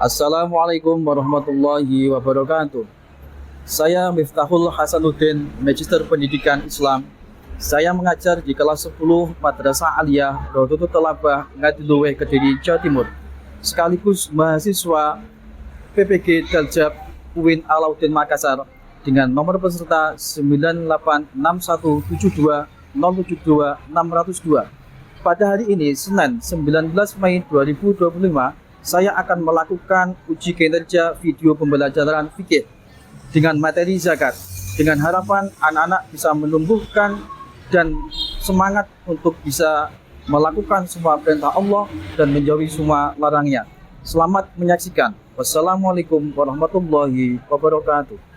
Assalamualaikum warahmatullahi wabarakatuh. Saya Miftahul Hasanuddin, Magister Pendidikan Islam. Saya mengajar di kelas 10 Madrasah Aliyah Rodoto Telabah, Ngadiluwe, Kediri, Jawa Timur. Sekaligus mahasiswa PPG Daljab UIN Alauddin Makassar dengan nomor peserta 986172072-602. Pada hari ini, Senin 19 Mei 2025, saya akan melakukan uji kinerja video pembelajaran fikih dengan materi zakat, dengan harapan anak-anak bisa menumbuhkan dan semangat untuk bisa melakukan semua perintah Allah dan menjauhi semua larangnya. Selamat menyaksikan. Wassalamualaikum warahmatullahi wabarakatuh.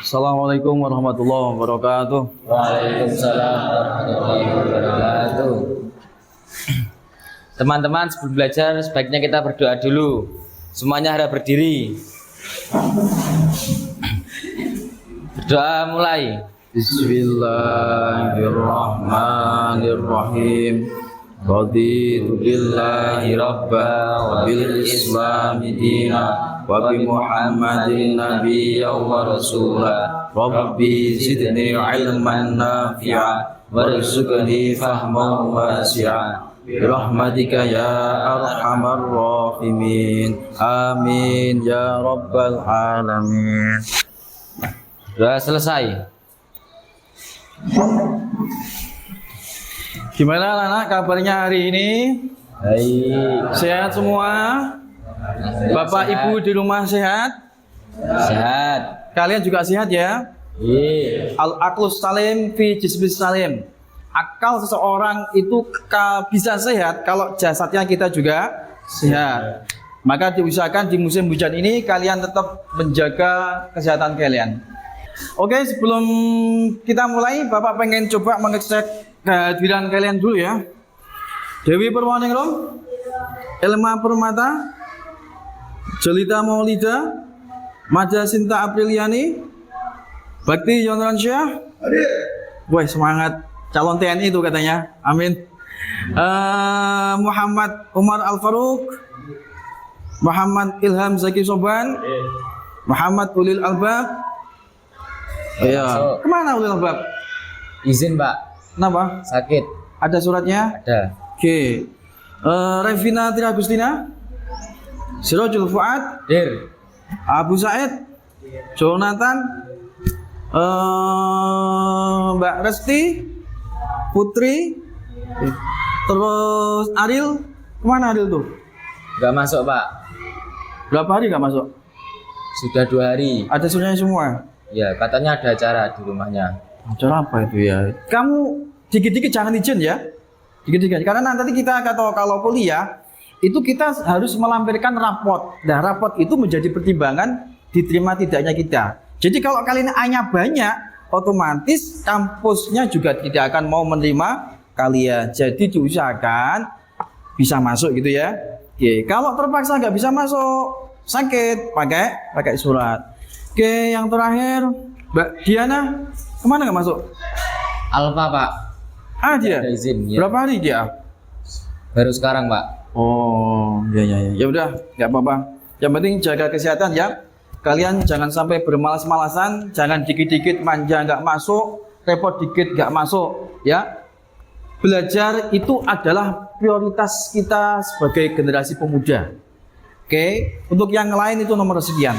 Assalamualaikum warahmatullahi wabarakatuh. Waalaikumsalam warahmatullahi wabarakatuh. Teman-teman, sebelum belajar sebaiknya kita berdoa dulu. Semuanya harap berdiri. Berdoa mulai. Bismillahirrahmanirrahim. Raditu billahi rabba wa bil islami dina wa bi Muhammadin nabiyya wa rasula. Rabbi zidni ilman nafi'a warzuqni fahman wasi'a bi rahmatika ya arhamar rahimin. Amin ya rabbal alamin. Sudah selesai. Gimana anak kabarnya hari ini? Baik. Sehat semua? Bapak Ibu di rumah sehat? Sehat. Kalian juga sehat ya? Iya. Al-aqlus salim fi jismis salim. Akal seseorang itu bisa sehat kalau jasadnya kita juga sehat. Maka diusahakan di musim hujan ini kalian tetap menjaga kesehatan kalian. Oke, sebelum kita mulai, Bapak pengen coba mengecek kehadiran kalian dulu ya. Dewi Purwaningrum, Elma Permata, Jelita Maulida, Maja Sinta Apriliani, Bakti Yonransyah. Wah, semangat calon TNI itu katanya. Amin. Muhammad Umar Al Faruq, Muhammad Ilham Zaki Soban, Muhammad Ulil Albab. Iya. Kemana Ulil Albab? Izin, Pak. Kenapa? Sakit. Ada suratnya? Ada. Oke. Revina Tira Agustina, Sirojul Fuad, Dir. Abu Said, Jonathan, Mbak Resti, Putri, terus Aril. Kemana Aril tuh? Gak masuk, Pak. Berapa hari gak masuk? Sudah 2 hari. Ada suratnya semua? Ya, katanya ada acara di rumahnya. Acara apa itu ya? Kamu dikit-dikit jangan izin ya. Dikit-dikit. Karena nanti kita kalau kuliah itu kita harus melampirkan raport. Nah, raport itu menjadi pertimbangan diterima tidaknya kita. Jadi kalau kalian A-nya banyak, otomatis kampusnya juga tidak akan mau menerima kalian. Jadi diusahakan bisa masuk gitu ya. Oke, kalau terpaksa nggak bisa masuk, sakit, pakai surat. Oke, yang terakhir Mbak Diana, kemana nggak masuk? Alfa, Pak. Dia. Ada izin. Ya. Berapa hari dia? Baru sekarang, Pak. Oh, ya. Ya udah, nggak apa-apa. Yang penting jaga kesehatan ya. Kalian jangan sampai bermalas-malasan, jangan dikit-dikit manja nggak masuk, repot dikit nggak masuk, ya. Belajar itu adalah prioritas kita sebagai generasi pemuda. Oke, untuk yang lain itu nomor sekian.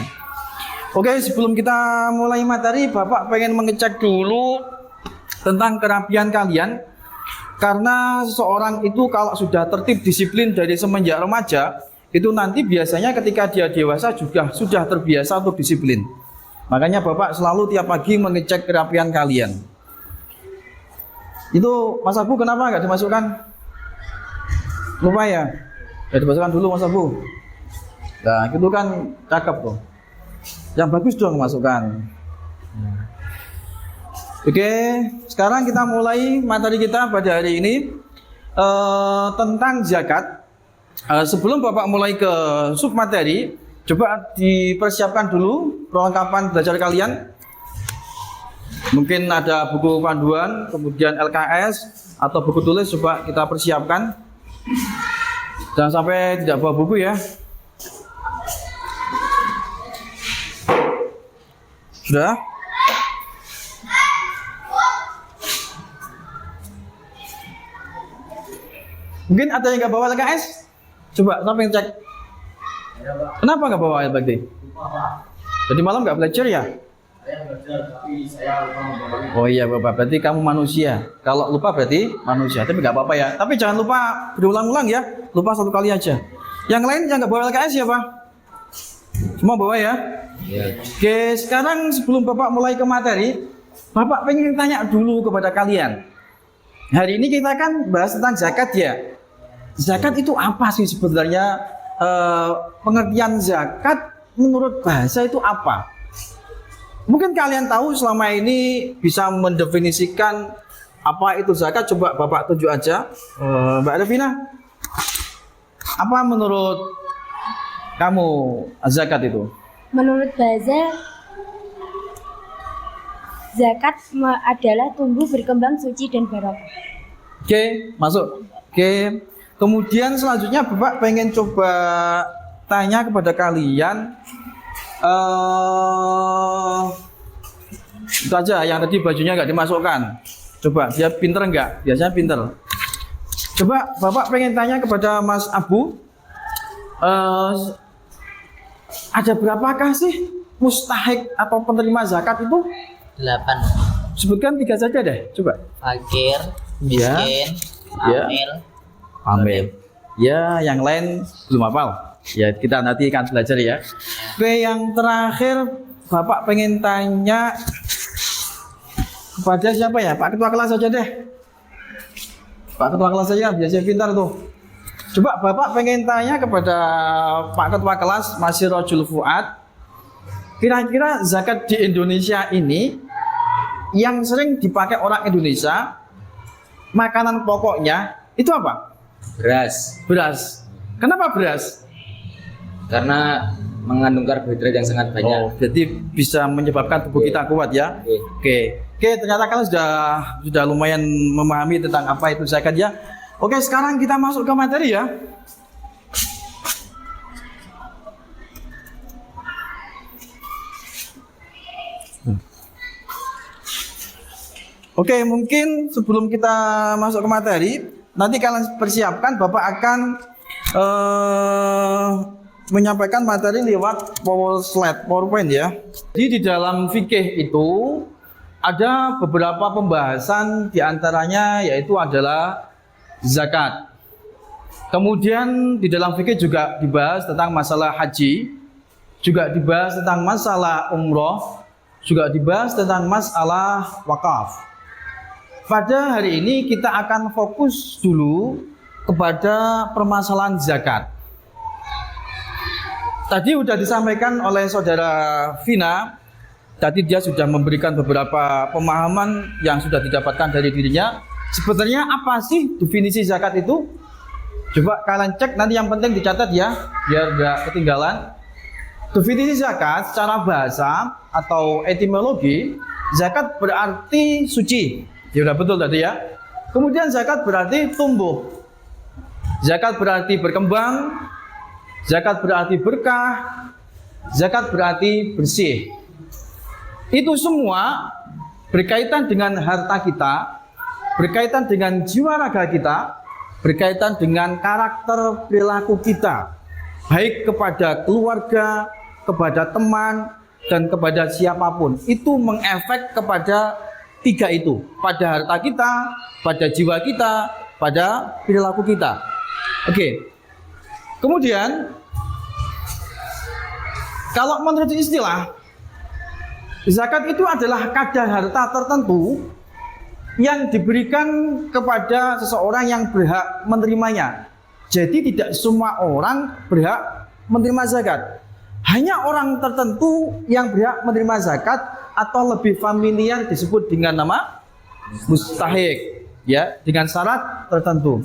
Oke, sebelum kita mulai materi, Bapak pengen mengecek dulu tentang kerapian kalian. Karena seseorang itu kalau sudah tertib disiplin dari semenjak remaja, itu nanti biasanya ketika dia dewasa juga sudah terbiasa untuk disiplin. Makanya Bapak selalu tiap pagi mengecek kerapian kalian. Itu Mas Abu kenapa nggak dimasukkan? Lupa ya? Ya dimasukkan dulu Mas Abu. Nah, itu kan cakep tuh. Yang bagus dong masukkan. Oke, sekarang kita mulai materi kita pada hari ini tentang zakat. Sebelum Bapak mulai ke sub materi, coba dipersiapkan dulu perlengkapan belajar kalian. Mungkin ada buku panduan, kemudian LKS atau buku tulis, coba kita persiapkan. Jangan sampai tidak bawa buku ya. Sudah? Mungkin ada yang nggak bawa LKS? Coba, siapa yang cek? Kenapa nggak bawa LBD? Jadi malam nggak belajar ya? Saya belajar tapi saya lupa membawa. Oh iya Bapak, berarti kamu manusia. Kalau lupa berarti manusia, tapi nggak apa-apa ya. Tapi jangan lupa berulang-ulang ya. Lupa satu kali aja. Yang lain yang nggak bawa LKS ya Pak? Semua bawa ya? Ya. Oke, sekarang sebelum Bapak mulai ke materi, Bapak pengen tanya dulu kepada kalian. Hari ini kita kan bahas tentang zakat ya. Zakat itu apa sih sebenarnya? Pengertian zakat menurut bahasa itu apa? Mungkin kalian tahu selama ini bisa mendefinisikan apa itu zakat. Coba Bapak tunjuk aja, Mbak Devina. Apa menurut kamu zakat itu? Menurut bahasa, zakat adalah tumbuh, berkembang, suci, dan barokah. Oke, masuk. Oke. Kemudian selanjutnya Bapak pengen coba tanya kepada kalian. Itu aja yang tadi bajunya nggak dimasukkan. Coba dia pinter nggak? Biasanya pinter. Coba Bapak pengen tanya kepada Mas Abu. Ada berapakah sih mustahik atau penerima zakat itu? 8. Sebutkan 3 saja deh. Coba. Fakir, Ya. miskin, Ya. hamil. Amin. Ya, yang lain belum hafal. Ya, kita nanti akan belajar ya. Oke, yang terakhir Bapak pengen tanya kepada siapa ya? Pak Ketua kelas aja deh. Pak Ketua kelas aja, biasanya pintar tuh. Coba Bapak pengen tanya kepada Pak Ketua kelas, Mas Sirojul Fuad. Kira-kira zakat di Indonesia ini yang sering dipakai orang Indonesia, makanan pokoknya itu apa? Beras. Beras. Kenapa beras? Karena mengandung karbohidrat yang sangat banyak. Oh, jadi bisa menyebabkan tubuh kita kuat ya. Oke. Oke, ternyata kalian sudah lumayan memahami tentang apa itu zakat ya. Oke, sekarang kita masuk ke materi ya. Oke, mungkin sebelum kita masuk ke materi, nanti kalian persiapkan, Bapak akan menyampaikan materi lewat PowerPoint ya. Jadi di dalam fikih itu ada beberapa pembahasan, diantaranya yaitu adalah zakat. Kemudian di dalam fikih juga dibahas tentang masalah haji, juga dibahas tentang masalah umroh, juga dibahas tentang masalah wakaf. Pada hari ini kita akan fokus dulu kepada permasalahan zakat. Tadi sudah disampaikan oleh saudara Vina, tadi dia sudah memberikan beberapa pemahaman yang sudah didapatkan dari dirinya. Sebenarnya apa sih definisi zakat itu? Coba kalian cek, nanti yang penting dicatat ya, biar nggak ketinggalan. Definisi zakat secara bahasa atau etimologi, zakat berarti suci. Ya udah betul tadi ya. Kemudian zakat berarti tumbuh. Zakat berarti berkembang. Zakat berarti berkah. Zakat berarti bersih. Itu semua berkaitan dengan harta kita, berkaitan dengan jiwa raga kita, berkaitan dengan karakter perilaku kita, baik kepada keluarga, kepada teman, dan kepada siapapun. Itu mengefek kepada 3 itu, pada harta kita, pada jiwa kita, pada perilaku kita. Oke. Kemudian kalau menurut istilah, zakat itu adalah kadar harta tertentu yang diberikan kepada seseorang yang berhak menerimanya. Jadi tidak semua orang berhak menerima zakat. Hanya orang tertentu yang berhak menerima zakat atau lebih familiar disebut dengan nama mustahik, ya, dengan syarat tertentu.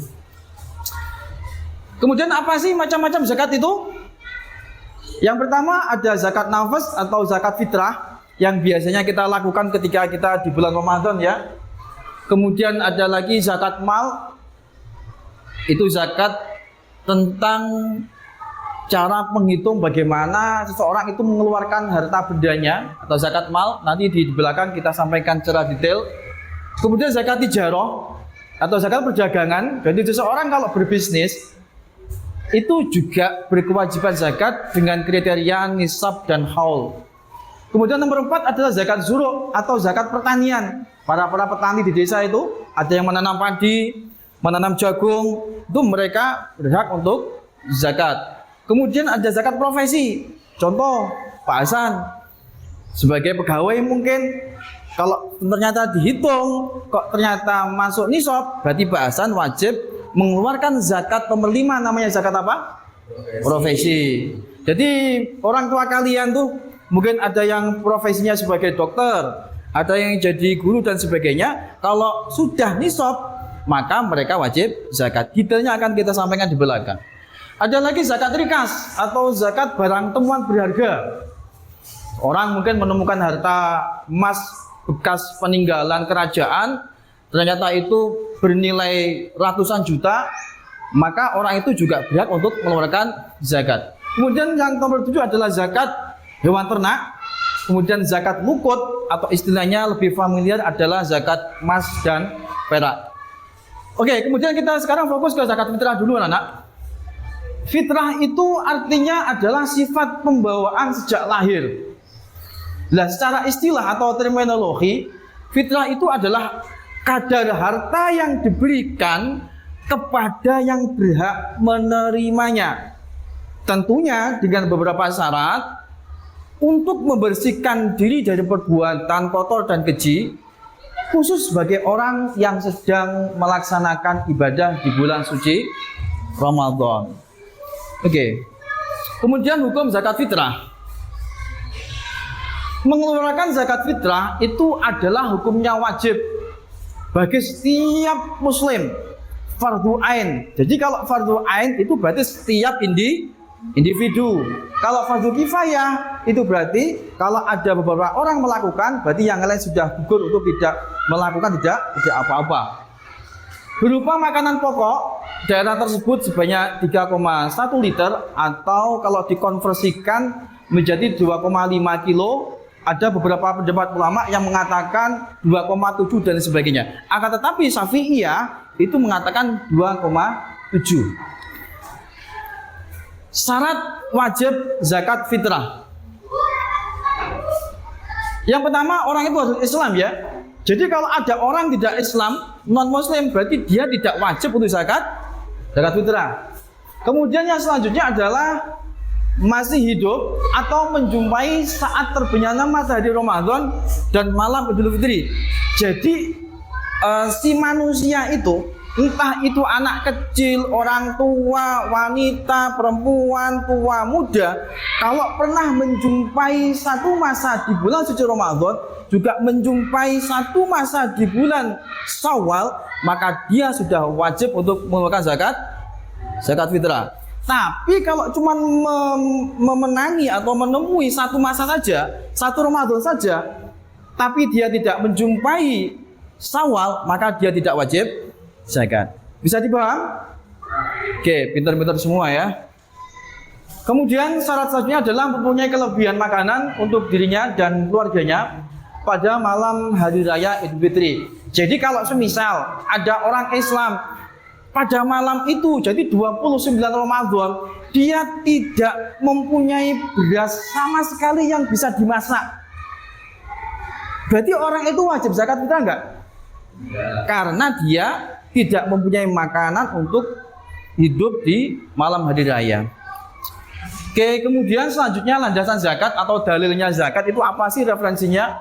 Kemudian apa sih macam-macam zakat itu? Yang pertama ada zakat nafas atau zakat fitrah yang biasanya kita lakukan ketika kita di bulan Ramadan, ya. Kemudian ada lagi zakat mal, itu zakat tentang cara menghitung bagaimana seseorang itu mengeluarkan harta bendanya, atau zakat mal. Nanti di belakang kita sampaikan secara detail. Kemudian zakat tijarah atau zakat perdagangan. Jadi seseorang kalau berbisnis itu juga berkewajiban zakat dengan kriteria nisab dan haul. Kemudian nomor 4 adalah zakat zuru' atau zakat pertanian. Para petani di desa itu ada yang menanam padi, menanam jagung, itu mereka berhak untuk zakat. Kemudian ada zakat profesi. Contoh, Pak Hasan sebagai pegawai mungkin kalau ternyata dihitung kok ternyata masuk nisab, berarti Pak Hasan wajib mengeluarkan zakat nomor 5, namanya zakat apa? Profesi. Jadi orang tua kalian tuh mungkin ada yang profesinya sebagai dokter, ada yang jadi guru dan sebagainya. Kalau sudah nisab, maka mereka wajib zakat. Detailnya akan kita sampaikan di belakang. Ada lagi zakat rikas atau zakat barang temuan berharga. Orang mungkin menemukan harta emas bekas peninggalan kerajaan, ternyata itu bernilai ratusan juta, maka orang itu juga berhak untuk mengeluarkan zakat. Kemudian yang nomor 7 adalah zakat hewan ternak. Kemudian zakat lukut atau istilahnya lebih familiar adalah zakat emas dan perak. Oke, kemudian kita sekarang fokus ke zakat fitrah dulu, anak-anak. Fitrah itu artinya adalah sifat pembawaan sejak lahir. Nah, secara istilah atau terminologi, fitrah itu adalah kadar harta yang diberikan kepada yang berhak menerimanya. Tentunya dengan beberapa syarat untuk membersihkan diri dari perbuatan kotor dan keji, khusus bagi orang yang sedang melaksanakan ibadah di bulan suci Ramadan. Oke. Kemudian hukum zakat fitrah. Mengeluarkan zakat fitrah itu adalah hukumnya wajib bagi setiap muslim, fardu ain. Jadi kalau fardu ain itu berarti setiap individu. Kalau fardu kifayah itu berarti kalau ada beberapa orang melakukan, berarti yang lain sudah gugur untuk tidak melakukan tidak apa-apa. Berupa makanan pokok, daerah tersebut sebanyak 3,1 liter atau kalau dikonversikan menjadi 2,5 kilo. Ada beberapa pendapat ulama yang mengatakan 2,7 dan sebagainya. Akan tetapi Syafi'iyah itu mengatakan 2,7. Syarat wajib zakat fitrah. Yang pertama, orang itu harus Islam, ya. Jadi kalau ada orang tidak Islam, non muslim, berarti dia tidak wajib untuk zakat fitrah. Kemudian yang selanjutnya adalah masih hidup atau menjumpai saat terbitnya matahari Ramadan dan malam Idul Fitri. Jadi si manusia itu, entah itu anak kecil, orang tua, wanita, perempuan, tua, muda, kalau pernah menjumpai satu masa di bulan suci Ramadan, juga menjumpai satu masa di bulan Syawal, maka dia sudah wajib untuk mengeluarkan zakat fitrah. Tapi kalau cuma memenangi atau menemui satu masa saja, satu Ramadan saja, tapi dia tidak menjumpai Syawal, maka dia tidak wajib zakat. Bisa dipaham? Oke, pintar-pintar semua ya. Kemudian syarat selanjutnya adalah mempunyai kelebihan makanan untuk dirinya dan keluarganya pada malam hari raya Idul Fitri. Jadi kalau semisal ada orang Islam pada malam itu, jadi 29 Ramadan, dia tidak mempunyai beras sama sekali yang bisa dimasak, berarti orang itu wajib zakat fitrah enggak? Karena dia tidak mempunyai makanan untuk hidup di malam hari raya. Oke, kemudian selanjutnya landasan zakat atau dalilnya zakat itu apa sih referensinya?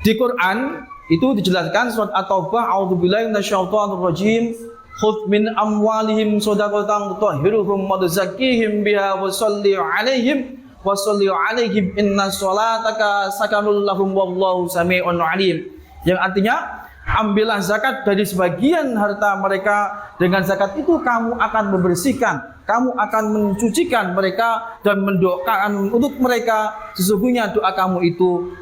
Di Quran itu dijelaskan surat At-Taubah, a'udzubillahi minasyaitonirrajim. khudh min amwalihim shadaqatan tutahhiruhum wa tuzakkihim biha wa shalli 'alaihim inna sholataka sakanul lahum wallahu sami'un 'alim. Yang artinya, ambillah zakat dari sebagian harta mereka, dengan zakat itu kamu akan membersihkan, kamu akan mensucikan mereka dan mendoakan untuk mereka, sesungguhnya doa kamu itu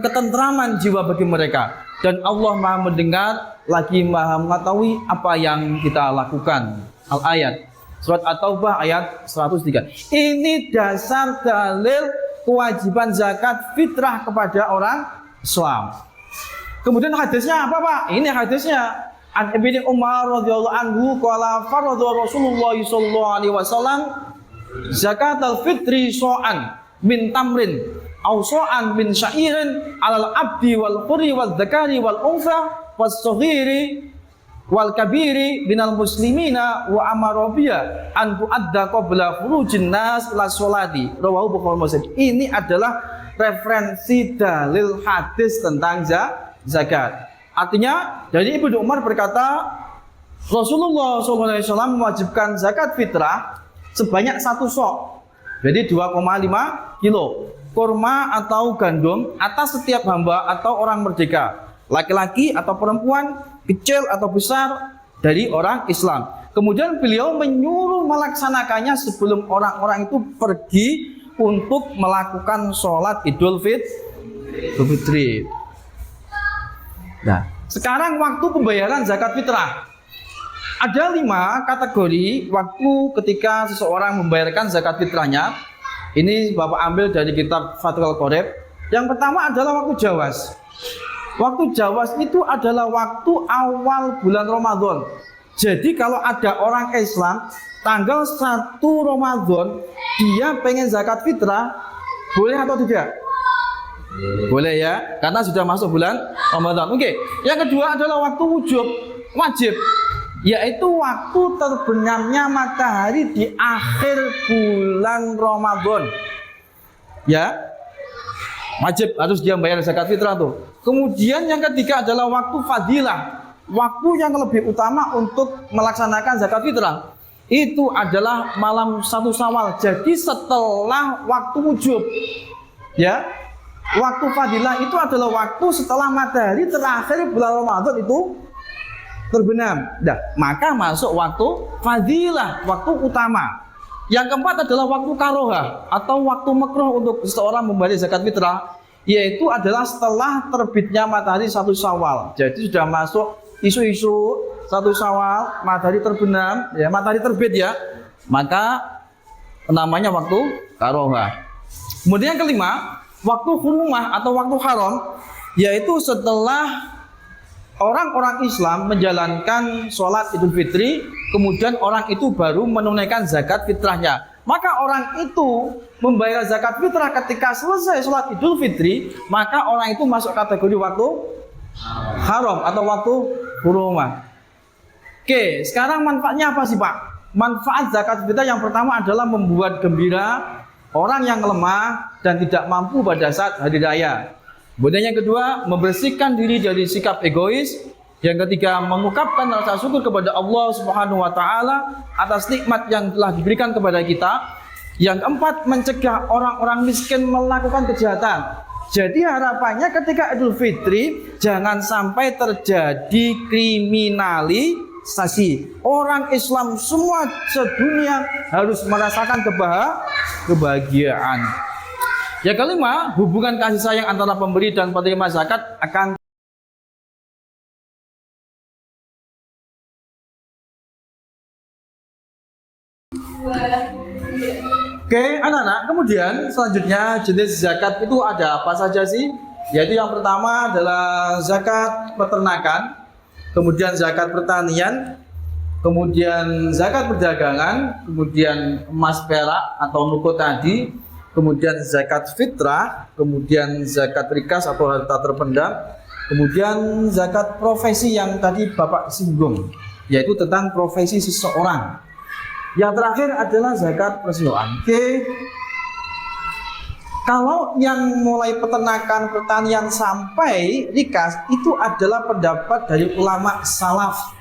ketentraman jiwa bagi mereka, dan Allah Maha mendengar lagi Maha mengetahui apa yang kita lakukan. Al-ayat surat At-Taubah ayat 103. Ini dasar dalil kewajiban zakat fitrah kepada orang Islam. Kemudian hadisnya apa, Pak? Ini hadisnya. An Ibnu Umar radhiyallahu anhu qala faradha Rasulullah sallallahu alaihi wasallam zakatul fitri so'an min tamrin aw so'an min sya'irin 'alal abdi wal qurri wal dzakari wal unsa was saghiri wal kabiri minal muslimina wa amara biha an tu'adda qabla furujin nas ila sholati. Rawahu Bukhari Muslim. Ini adalah referensi dalil hadis tentang zakat. Artinya, dari Ibnu Umar berkata, Rasulullah SAW mewajibkan zakat fitrah sebanyak 1 sok. Jadi 2,5 kilo kurma atau gandum atas setiap hamba atau orang merdeka, laki-laki atau perempuan, kecil atau besar dari orang Islam. Kemudian beliau menyuruh melaksanakannya sebelum orang-orang itu pergi untuk melakukan sholat Idul Fitri. Nah, sekarang waktu pembayaran zakat fitrah. Ada 5 kategori waktu ketika seseorang membayarkan zakat fitrahnya. Ini Bapak ambil dari kitab Fathul Qorib. Yang pertama adalah waktu Jawas. Waktu Jawas itu adalah waktu awal bulan Ramadan. Jadi kalau ada orang Islam tanggal 1 Ramadan dia pengen zakat fitrah, boleh atau tidak? Boleh ya, karena sudah masuk bulan Ramadan. Oke. Yang kedua adalah waktu wajib, yaitu waktu terbenamnya matahari di akhir bulan Ramadan. Ya, wajib harus dia bayar zakat fitrah tuh. Kemudian yang ketiga adalah waktu fadilah, waktu yang lebih utama untuk melaksanakan zakat fitrah. Itu adalah malam 1 Syawal. Jadi setelah waktu wujub. Ya. Waktu fadilah itu adalah waktu setelah matahari terakhir bulan Ramadan itu terbenam. Nah, maka masuk waktu fadilah, waktu utama. Yang keempat adalah waktu karohah atau waktu makruh untuk seseorang membayar zakat fitrah, yaitu adalah setelah terbitnya matahari 1 Syawal. Jadi sudah masuk isu-isu 1 Syawal, matahari terbenam, ya matahari terbit ya, maka namanya waktu karohah. Kemudian yang kelima, waktu hurumah atau waktu haram, yaitu setelah orang-orang Islam menjalankan sholat Idul Fitri, kemudian orang itu baru menunaikan zakat fitrahnya. Maka orang itu membayar zakat fitrah ketika selesai sholat Idul Fitri, maka orang itu masuk kategori waktu haram atau waktu hurumah. Oke, sekarang manfaatnya apa sih Pak? Manfaat zakat fitrah yang pertama adalah membuat gembira orang yang lemah dan tidak mampu pada saat hari raya. Kemudian yang kedua, membersihkan diri dari sikap egois. Yang ketiga, mengungkapkan rasa syukur kepada Allah Subhanahu wa taala atas nikmat yang telah diberikan kepada kita. Yang keempat, mencegah orang-orang miskin melakukan kejahatan. Jadi harapannya ketika Idul Fitri jangan sampai terjadi kriminalisasi. Orang Islam semua sedunia harus merasakan kebahagiaan. Yang kelima, hubungan kasih sayang antara pemberi dan penerima zakat akan Oke, anak-anak, kemudian selanjutnya jenis zakat itu ada apa saja sih? Yaitu yang pertama adalah zakat peternakan, kemudian zakat pertanian, kemudian zakat perdagangan, kemudian emas perak atau nuko tadi, kemudian zakat fitrah, kemudian zakat rikas atau harta terpendam, kemudian zakat profesi yang tadi Bapak singgung, yaitu tentang profesi seseorang. Yang terakhir adalah zakat perseroan. Oke. Kalau yang mulai peternakan, pertanian sampai rikas itu adalah pendapat dari ulama salaf.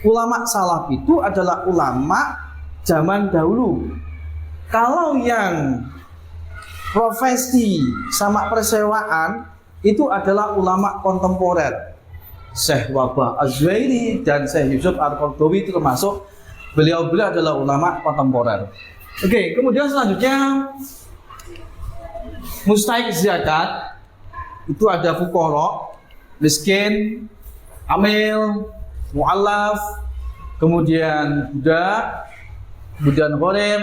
ulama salaf itu adalah ulama zaman dahulu. Kalau yang profesi sama persewaan itu adalah ulama kontemporer. Syekh Wahbah Az-Zuhairi dan Syekh Yusuf Al-Qaradawi itu termasuk beliau-beliau adalah ulama kontemporer. Oke, kemudian selanjutnya mustahik zakat itu ada fuqara, miskin, amil, mu'allaf, kemudian budak, kemudian gharim,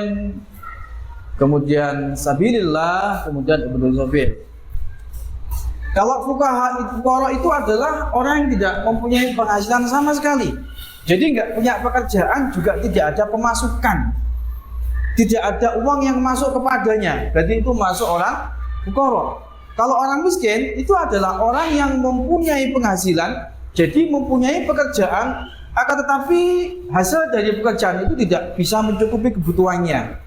kemudian sabilillah, kemudian ibnu sabil. Kalau fuqara itu adalah orang yang tidak mempunyai penghasilan sama sekali. Jadi nggak punya pekerjaan, juga tidak ada pemasukan, tidak ada uang yang masuk kepadanya. Berarti itu masuk orang fuqara. Kalau orang miskin itu adalah orang yang mempunyai penghasilan, jadi mempunyai pekerjaan, akan tetapi hasil dari pekerjaan itu tidak bisa mencukupi kebutuhannya.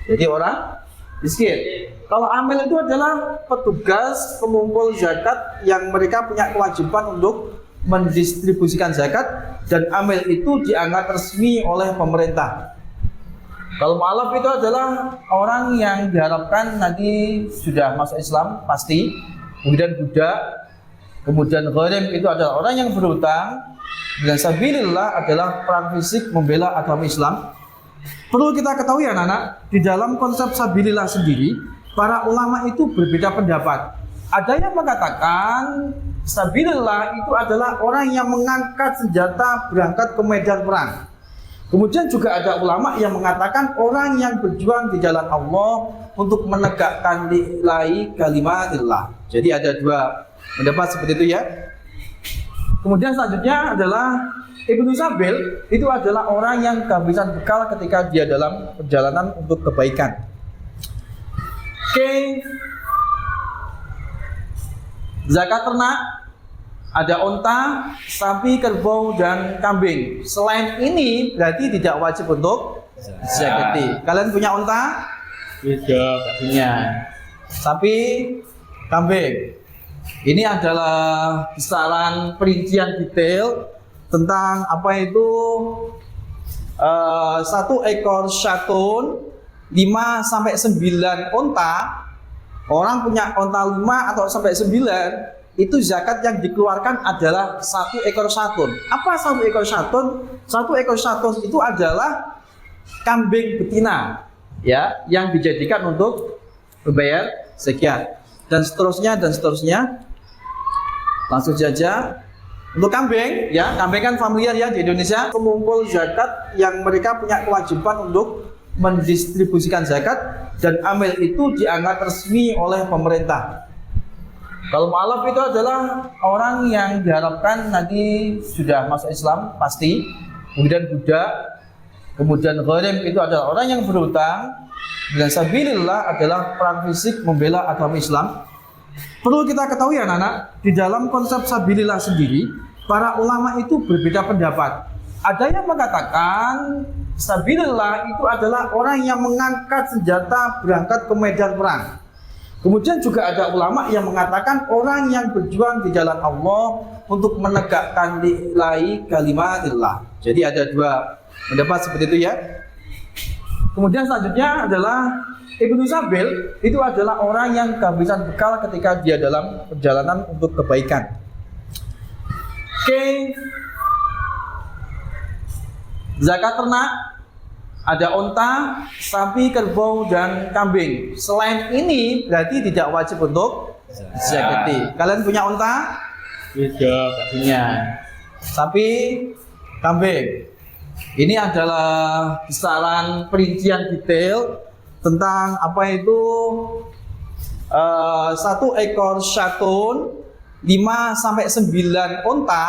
Jadi orang miskin. Kalau amil itu adalah petugas pengumpul zakat yang mereka punya kewajiban untuk mendistribusikan zakat, dan amil itu dianggap resmi oleh pemerintah. Kalau mu'alaf itu adalah orang yang diharapkan nanti sudah masuk Islam pasti, kemudian budak, kemudian gharim itu adalah orang yang berhutang, dan sabilillah adalah perang fisik membela agama Islam. Perlu kita ketahui anak-anak, di dalam konsep sabilillah sendiri, para ulama itu berbeda pendapat. Ada yang mengatakan sabilillah itu adalah orang yang mengangkat senjata berangkat ke medan perang. Kemudian juga ada ulama yang mengatakan orang yang berjuang di jalan Allah untuk menegakkan lillahi kalimatillah. Jadi ada dua pendapat seperti itu ya. Kemudian selanjutnya adalah ibnu sabil, itu adalah orang yang kehabisan bekal ketika dia dalam perjalanan untuk kebaikan. Oke. Zakat ternak ada unta, sapi, kerbau, dan kambing. Selain ini berarti tidak wajib untuk zakati. Kalian punya unta? Tidak. Punya. Sapi, kambing. Ini adalah kisaran perincian detail tentang apa itu satu ekor syatun, 5 sampai 9 unta. Orang punya unta 5 atau sampai 9, itu zakat yang dikeluarkan adalah 1 ekor syatun. Apa 1 ekor syatun? 1 ekor syatun itu adalah kambing betina, ya, yang dijadikan untuk membayar zakat, dan seterusnya dan seterusnya. Langsung saja untuk kambing, ya, kambing kan familiar ya di Indonesia. Pengumpul zakat yang mereka punya kewajiban untuk mendistribusikan zakat, dan amil itu dianggap resmi oleh pemerintah. Kalau mu'alaf itu adalah orang yang diharapkan nanti sudah masuk Islam pasti, kemudian budak, kemudian gharim itu adalah orang yang berhutang, dan sabilillah adalah perang fisik membela agama Islam. Perlu kita ketahui anak-anak, di dalam konsep sabilillah sendiri, para ulama itu berbeda pendapat. Ada yang mengatakan sabilillah itu adalah orang yang mengangkat senjata berangkat ke medan perang. Kemudian juga ada ulama yang mengatakan orang yang berjuang di jalan Allah untuk menegakkan lillahi kalimatillah. Jadi ada dua pendapat seperti itu ya. Kemudian selanjutnya adalah ibnu sabil, itu adalah orang yang kehabisan bekal ketika dia dalam perjalanan untuk kebaikan. Oke. Zakat ternak ada unta, sapi, kerbau, dan kambing. Selain ini berarti tidak wajib untuk zakati. Kalian punya unta? Tidak. Punya. Sapi, kambing. Ini adalah kisaran perincian detail tentang apa itu 1 ekor syatun, 5 sampai 9 unta.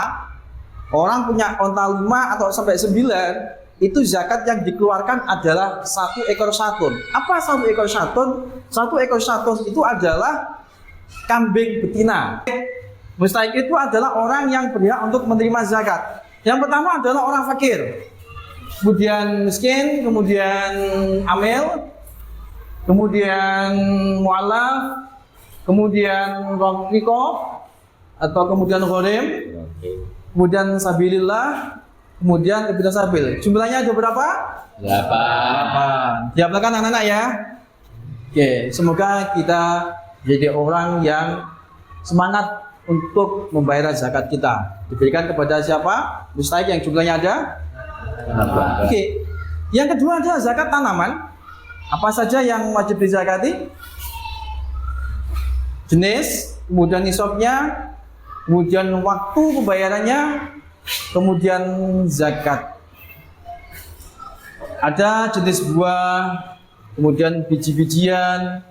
Orang punya unta 5 atau sampai 9, itu zakat yang dikeluarkan adalah 1 ekor syatun. Apa 1 ekor syatun? 1 ekor syatun itu adalah kambing betina. Mustahik itu adalah orang yang berhak untuk menerima zakat. Yang pertama adalah orang fakir, kemudian miskin, kemudian amil, kemudian mu'allaf, kemudian raqiqah atau kemudian gharim, kemudian sabilillah, kemudian Ibnu Sabil. Jumlahnya ada berapa? 8. Dihafalkan anak-anak ya. Oke, semoga kita jadi orang yang semangat untuk membayar zakat kita. Diberikan kepada siapa? Mustahik yang jumlahnya ada. Oke. Yang kedua adalah zakat tanaman. Apa saja yang wajib dizakati? Jenis, kemudian nisabnya, kemudian waktu pembayarannya, kemudian zakat. Ada jenis buah, kemudian biji-bijian.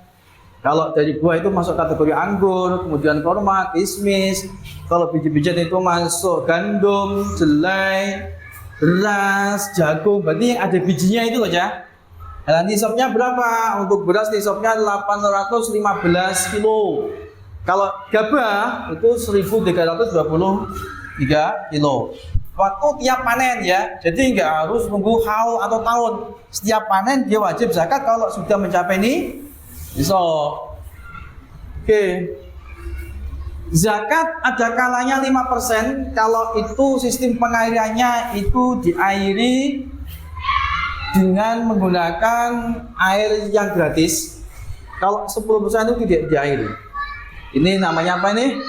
Kalau dari buah itu masuk kategori anggur, kemudian kurma, kismis. Kalau biji-bijian itu masuk gandum, jelai, beras, jagung. Berarti yang ada bijinya itu loh ya. Nah, nisabnya berapa? Untuk beras nisabnya 815 kilo. Kalau gabah itu 1323 kilo. Waktu tiap panen ya. Jadi nggak harus nunggu haul atau tahun. Setiap panen dia wajib zakat kalau sudah mencapai ini nisab. Oke. Zakat ada kalanya 5% kalau itu sistem pengairannya itu diairi dengan menggunakan air yang gratis. Kalau 10% itu tidak diairi. Ini namanya apa ini?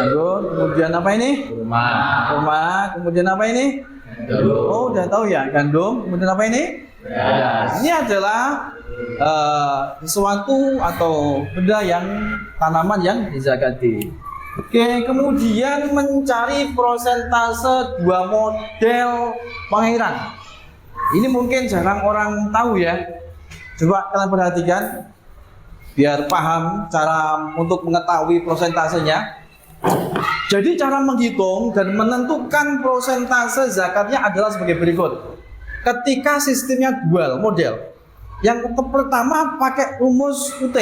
Anggur. Kemudian apa ini? Kurma. Kemudian apa ini? Gandum. Oh, udah tahu ya, gandum. Kemudian apa ini? Beras. Ini adalah sesuatu atau benda yang tanaman yang dizakati. Oke, kemudian mencari prosentase dua model pengairan. Ini mungkin jarang orang tahu ya. Coba kalian perhatikan biar paham cara untuk mengetahui prosentasenya. Jadi cara menghitung dan menentukan prosentase zakatnya adalah sebagai berikut. Ketika sistemnya dual model. Yang pertama pakai rumus UT.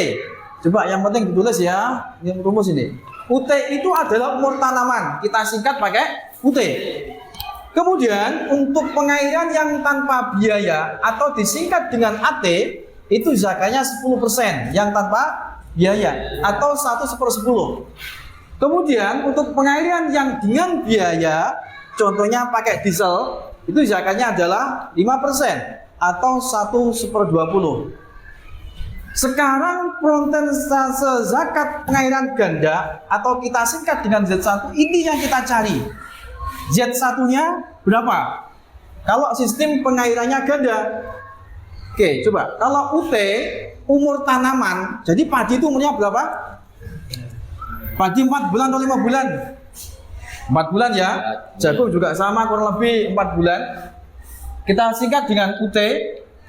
Coba yang penting ditulis ya, yang rumus ini. UT itu adalah umur tanaman. Kita singkat pakai UT. Kemudian untuk pengairan yang tanpa biaya atau disingkat dengan AT itu zakatnya 10% yang tanpa biaya atau 1/10. Kemudian untuk pengairan yang dengan biaya, contohnya pakai diesel, itu zakatnya adalah 5% atau 1/20. Sekarang prosentase zakat pengairan ganda atau kita singkat dengan Z1 ini yang kita cari. Z1-nya berapa? Kalau sistem pengairannya ganda. Oke, coba. Kalau UT umur tanaman, jadi padi itu umurnya berapa? Padi 4 bulan atau 5 bulan? 4 bulan ya. Jagung juga sama kurang lebih 4 bulan. Kita singkat dengan UT.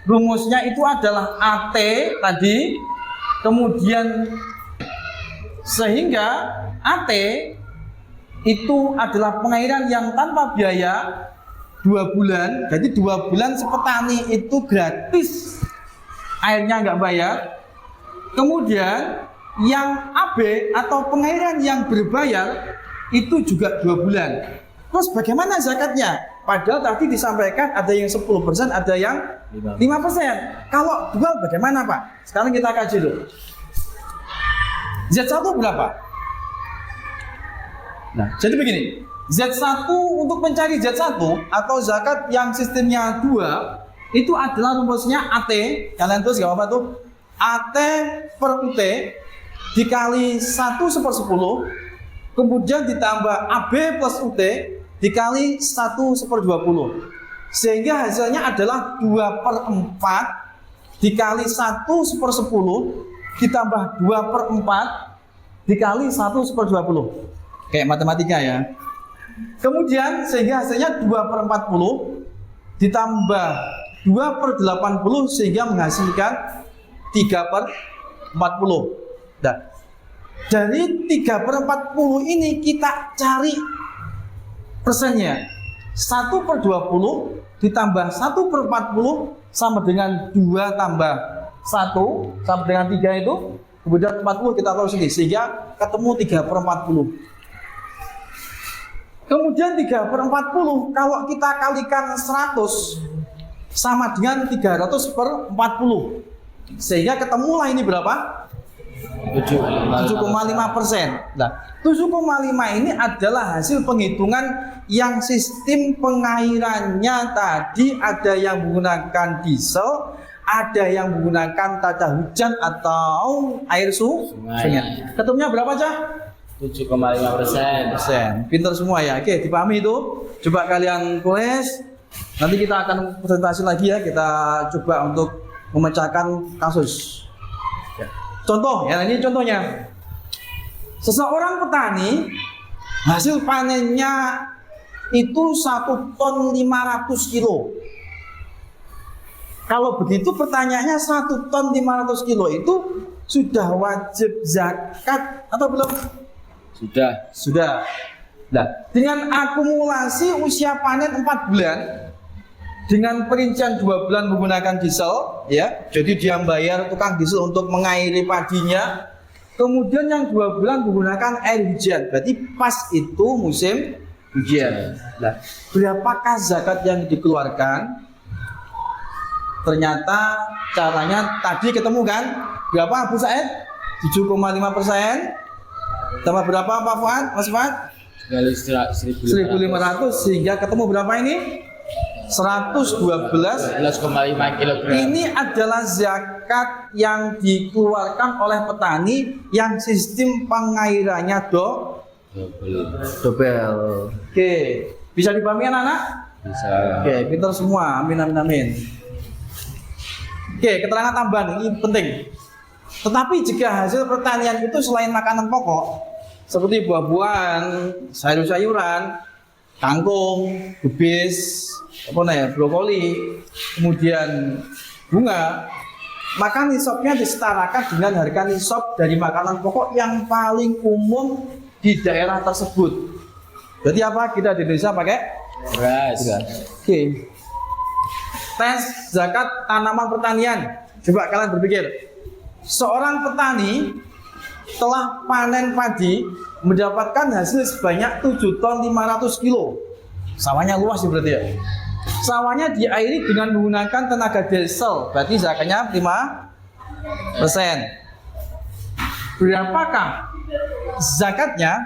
Rumusnya itu adalah AT tadi. Kemudian sehingga AT itu adalah pengairan yang tanpa biaya 2 bulan. Jadi 2 bulan sepetani itu gratis, airnya nggak bayar. Kemudian yang AB atau pengairan yang berbayar itu juga 2 bulan. Terus bagaimana zakatnya? Padahal tadi disampaikan ada yang 10%, ada yang 5%. Kalau dual bagaimana Pak? Sekarang kita kaji dulu. Z1 berapa? Nah, jadi begini, Z1 untuk mencari Z1 atau zakat yang sistemnya 2 itu adalah rumusnya AT. Kalian tulis gak apa-apa tuh. AT per UT dikali 1/10, kemudian ditambah AB plus UT dikali 1/20. Sehingga hasilnya adalah 2/4 dikali 1/10 ditambah 2/4 dikali 1/20. Kayak matematika ya. Kemudian sehingga hasilnya 2/40 ditambah 2/80 sehingga menghasilkan 3/40. Nah, dari 3/40 ini kita cari persennya. 1/20 ditambah 1/40 sama dengan 2 tambah 1 sama dengan 3 itu. Kemudian 40 kita tahu sini sehingga ketemu 3/40. Kemudian 3/40 kalau kita kalikan 100 sama dengan 300/40. Sehingga ketemulah ini berapa? 7,5%. Nah, 7,5 ini adalah hasil penghitungan yang sistem pengairannya tadi ada yang menggunakan diesel, ada yang menggunakan tata hujan atau air sungai. Ketemunya berapa, Cah? 7,5%. Pinter semua ya. Oke, dipahami itu. Coba kalian tulis. Nanti kita akan presentasi lagi ya. Kita coba untuk memecahkan kasus. Ya. Contoh, ya ini contohnya. Seseorang petani hasil panennya itu 1 ton 500 kilo. Kalau begitu pertanyaannya 1 ton 500 kilo itu sudah wajib zakat atau belum? Sudah. Nah, dengan akumulasi usia panen 4 bulan dengan perincian 2 bulan menggunakan diesel, ya. Jadi dia bayar tukang diesel untuk mengairi padinya. Kemudian yang 2 bulan menggunakan air hujan. Berarti pas itu musim hujan. Nah, berapakah zakat yang dikeluarkan? Ternyata caranya tadi ketemu kan? Berapa Abu Said? 7,5%. Tambah berapa Pak Fuad? Mas Fuad? 1.500 sehingga ketemu berapa ini? 11,5 kg. Ini adalah zakat yang dikeluarkan oleh petani yang sistem pengairannya double. Oke, bisa dipahami anak-anak? Bisa. Oke, pintar semua. Amin amin amin. Oke, keterangan tambahan ini penting. Tetapi jika hasil pertanian itu selain makanan pokok seperti buah-buahan, sayur-sayuran, kangkung, kubis, brokoli, kemudian bunga, maka nisabnya disetarakan dengan harga nisab dari makanan pokok yang paling umum di daerah tersebut. Berarti apa? Kita di Indonesia pakai Beras. Oke. Tes zakat tanaman pertanian. Coba kalian berpikir. Seorang petani telah panen padi mendapatkan hasil sebanyak 7 ton 500 kilo. Sawahnya luas sih berarti ya. Sawahnya diairi dengan menggunakan tenaga diesel. Berarti zakatnya 5%. Berapakah zakatnya?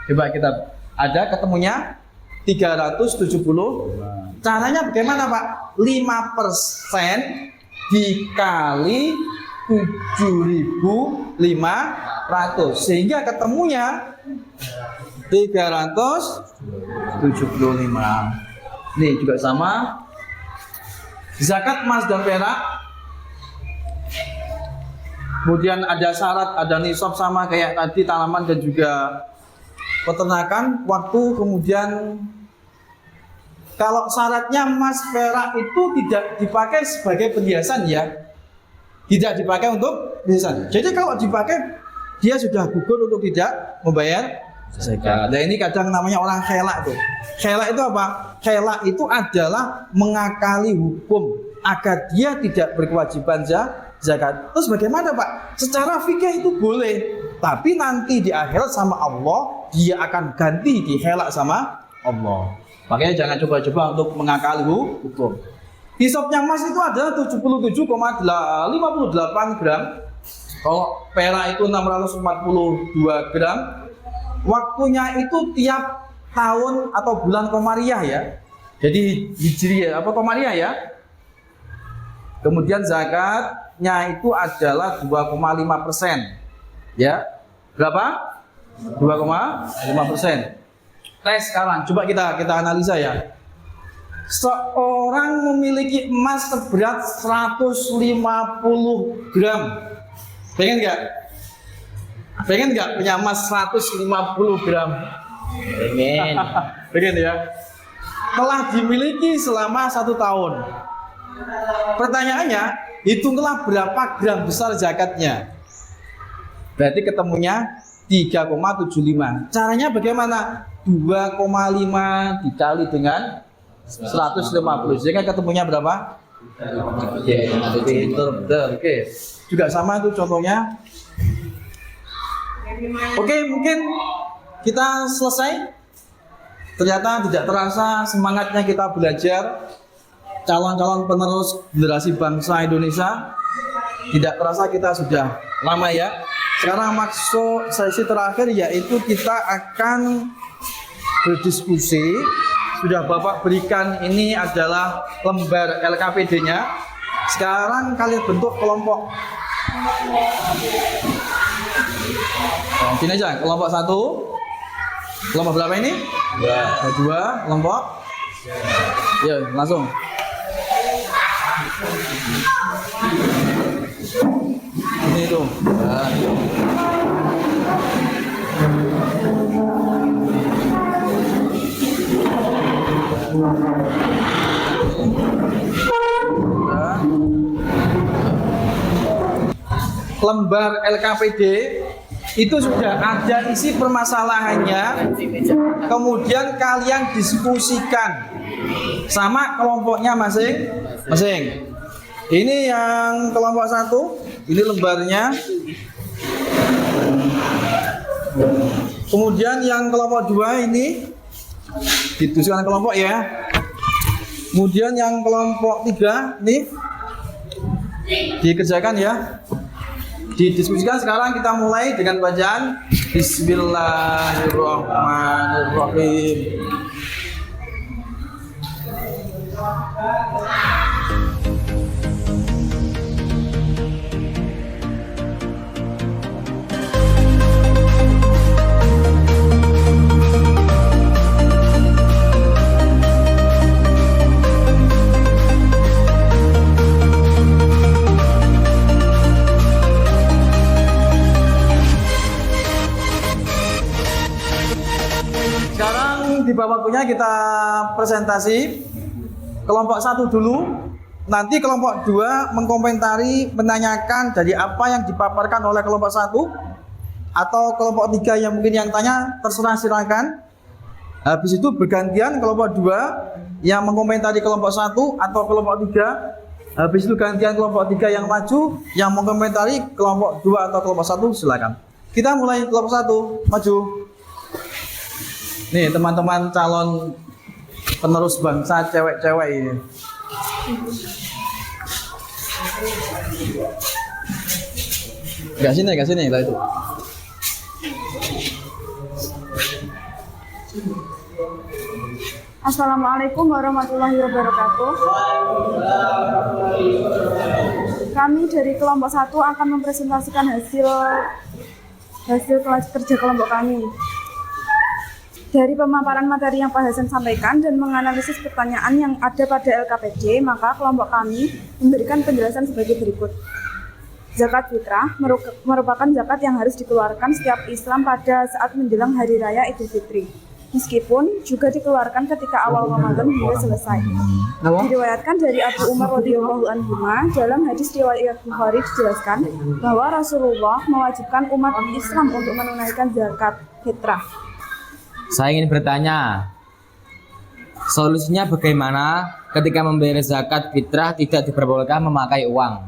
Coba kita ada ketemunya 370. Caranya bagaimana Pak? 5% dikali 7.500 sehingga ketemunya 375. Ini juga sama. Zakat emas dan perak. Kemudian ada syarat, ada nisab sama kayak tadi tanaman dan juga peternakan. Waktu kemudian kalau syaratnya emas perak itu tidak dipakai sebagai perhiasan ya. Tidak dipakai untuk perhiasan. Jadi kalau dipakai dia sudah gugur untuk tidak membayar zakat. Nah ini kadang namanya orang khela itu. Khela itu apa? Khela itu adalah mengakali hukum agar dia tidak berkewajiban zakat. Terus bagaimana Pak? Secara fikih itu boleh, tapi nanti di akhirat sama Allah dia akan ganti di khela sama Allah. Makanya jangan coba-coba untuk mengakali hukum. Hisabnya emas itu adalah 77,58 gram. Kalau perak itu 642 gram. Waktunya itu tiap tahun atau bulan Komariah ya. Jadi Hijriyah apa Komariah ya. Kemudian zakatnya itu adalah 2,5%. Ya. Berapa? 2,5%. Tes sekarang coba kita analisa ya. Seorang memiliki emas seberat 150 gram. Pengen nggak? Pengen nggak punya emas 150 gram? Pengen. Pengen ya? Telah dimiliki selama 1 tahun. Pertanyaannya, hitunglah berapa gram besar zakatnya. Berarti ketemunya 3,75. Caranya bagaimana? 2,5 dikali dengan 150. Jadi ketemunya berapa? Oke. Juga sama itu contohnya. Oke, mungkin kita selesai. Ternyata tidak terasa semangatnya kita belajar. Calon-calon penerus generasi bangsa Indonesia. Tidak terasa kita sudah lama ya Sekarang maksud sesi terakhir yaitu kita akan berdiskusi. Sudah Bapak berikan ini adalah lembar LKPD-nya. Sekarang kalian bentuk kelompok. Nah, gini aja, kelompok 1. Kelompok berapa ini? 2. Kelompok? Ya, langsung. Ini itu. Lembar LKPD itu sudah ada isi permasalahannya, kemudian kalian diskusikan sama kelompoknya masing-masing. Ini yang kelompok 1, ini lembarnya. Kemudian yang kelompok 2 ini didiskusikan kelompok ya. Kemudian yang kelompok 3 nih dikerjakan ya. Didiskusikan. Sekarang kita mulai dengan bacaan Bismillahirrahmanirrahim. Di bawah waktunya kita presentasi kelompok 1 dulu, nanti kelompok 2 mengkomentari, menanyakan dari apa yang dipaparkan oleh kelompok 1, atau kelompok 3 yang mungkin yang tanya, terserah silakan. Habis itu bergantian kelompok 2 yang mengkomentari kelompok 1 atau kelompok 3. Habis itu gantian kelompok 3 yang maju yang mengkomentari kelompok 2 atau kelompok 1, silakan. Kita mulai kelompok 1, maju. Nih teman-teman calon penerus bangsa cewek-cewek ini. Gak sini lah itu. Assalamualaikum warahmatullahi wabarakatuh. Kami dari kelompok 1 akan mempresentasikan hasil kelas kerja kelompok kami. Dari pemaparan materi yang Pak Hasan sampaikan dan menganalisis pertanyaan yang ada pada LKPD, maka kelompok kami memberikan penjelasan sebagai berikut. Zakat fitrah merupakan zakat yang harus dikeluarkan setiap Islam pada saat menjelang Hari Raya Idul Fitri. Meskipun juga dikeluarkan ketika awal Ramadan hingga selesai. Diriwayatkan dari Abu Umar radhiyallahu anhu dalam hadis riwayat Bukhari dijelaskan bahwa Rasulullah mewajibkan umat Islam untuk menunaikan zakat fitrah. Saya ingin bertanya, solusinya bagaimana ketika membayar zakat fitrah tidak diperbolehkan memakai uang?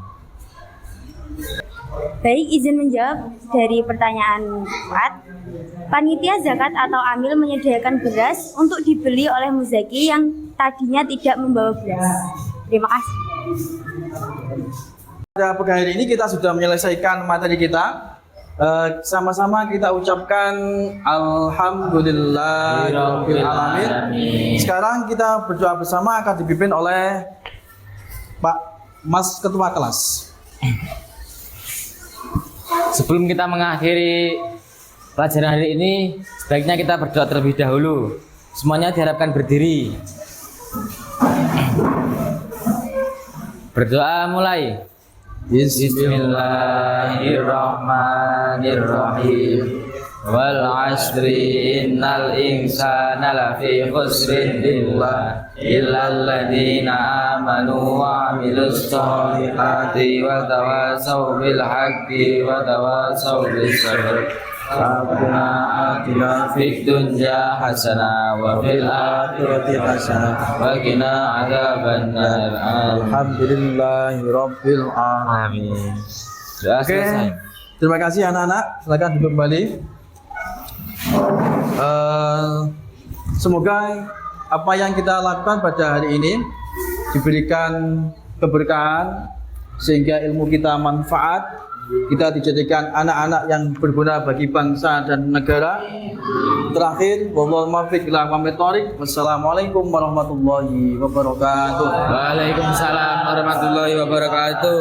Baik, izin menjawab dari pertanyaan 4. Panitia zakat atau amil menyediakan beras untuk dibeli oleh muzaki yang tadinya tidak membawa beras. Terima kasih. Pada pagi hari ini kita sudah menyelesaikan materi kita. Sama-sama kita ucapkan Alhamdulillahirabbil alamin. Sekarang kita berdoa bersama, akan dipimpin oleh Pak Mas Ketua Kelas. Sebelum kita mengakhiri pelajaran hari ini, sebaiknya kita berdoa terlebih dahulu. Semuanya diharapkan berdiri. Berdoa mulai. Bismillahirrahmanirrahim. Wal 'ashri innal insana lafi khusrin illa alladziina aamanu wa 'amilus shaalihati wa tawassaw bil haqqi wa tawassaw bis sabr. Rabbana atina fid dunya hasanah wa fil akhirati hasanah wa qina adzabannar. Alhamdulillahirabbil alamin. Oke, terima kasih anak-anak. Silakan duduk kembali. Semoga apa yang kita lakukan pada hari ini diberikan keberkahan sehingga ilmu kita manfaat kita dijadikan anak-anak yang berguna bagi bangsa dan negara. Terakhir, wallahul muwaffiq ila aqwamit thoriq. Wassalamualaikum warahmatullahi wabarakatuh. Waalaikumsalam warahmatullahi wabarakatuh.